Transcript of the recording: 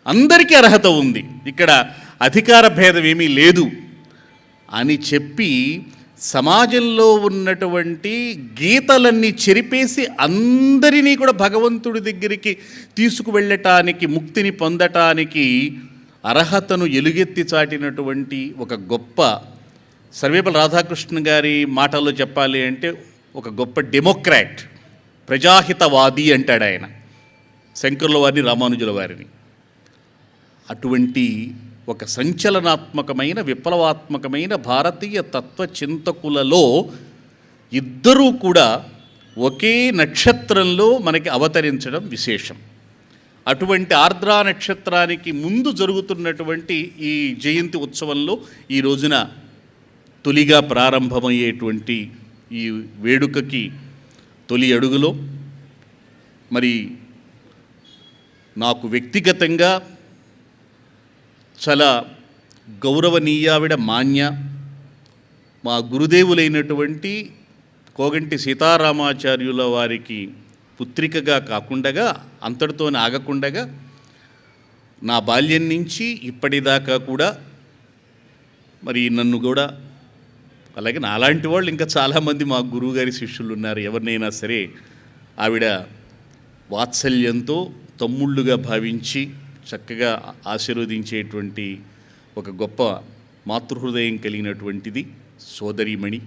అందరికీ అర్హత ఉంది, ఇక్కడ అధికార భేదం ఏమీ లేదు అని చెప్పి సమాజంలో ఉన్నటువంటి గీతలన్నీ చెరిపేసి అందరినీ కూడా భగవంతుడి దగ్గరికి తీసుకువెళ్ళటానికి, ముక్తిని పొందటానికి అర్హతను ఎలుగెత్తి చాటినటువంటి ఒక గొప్ప, సర్వేపల్లి రాధాకృష్ణ గారి మాటల్లో చెప్పాలి అంటే ఒక గొప్ప డెమోక్రాట్, ప్రజాహితవాది అంటాడు ఆయన శంకరుల వారిని, రామానుజుల వారిని. అటువంటి ఒక సంచలనాత్మకమైన, విప్లవాత్మకమైన భారతీయ తత్వచింతకులలో ఇద్దరూ కూడా ఒకే నక్షత్రంలో మనకి అవతరించడం విశేషం. అటువంటి ఆర్ద్రా నక్షత్రానికి ముందు జరుగుతున్నటువంటి ఈ జయంతి ఉత్సవంలో ఈ రోజున తొలిగా ప్రారంభమయ్యేటువంటి ఈ వేడుకకి తొలి అడుగులో మరి నాకు వ్యక్తిగతంగా చాలా గౌరవనీయావిడ మాన్య, మా గురుదేవులైనటువంటి కోగంటి సీతారామాచార్యుల వారికి పుత్రికగా కాకుండా, అంతటితోనే ఆగకుండా నా బాల్యం నుంచి ఇప్పటిదాకా కూడా మరి నన్ను కూడా, అలాగే నాలాంటి వాళ్ళు ఇంకా చాలామంది మా గురువుగారి శిష్యులు ఉన్నారు. ఎవరినైనా సరే ఆవిడ వాత్సల్యంతో తమ్ముళ్ళుగా భావించి చక్కగా ఆశీర్వదించేటువంటి ఒక గొప్ప మాతృహృదయం కలిగినటువంటిది సోదరీమణి.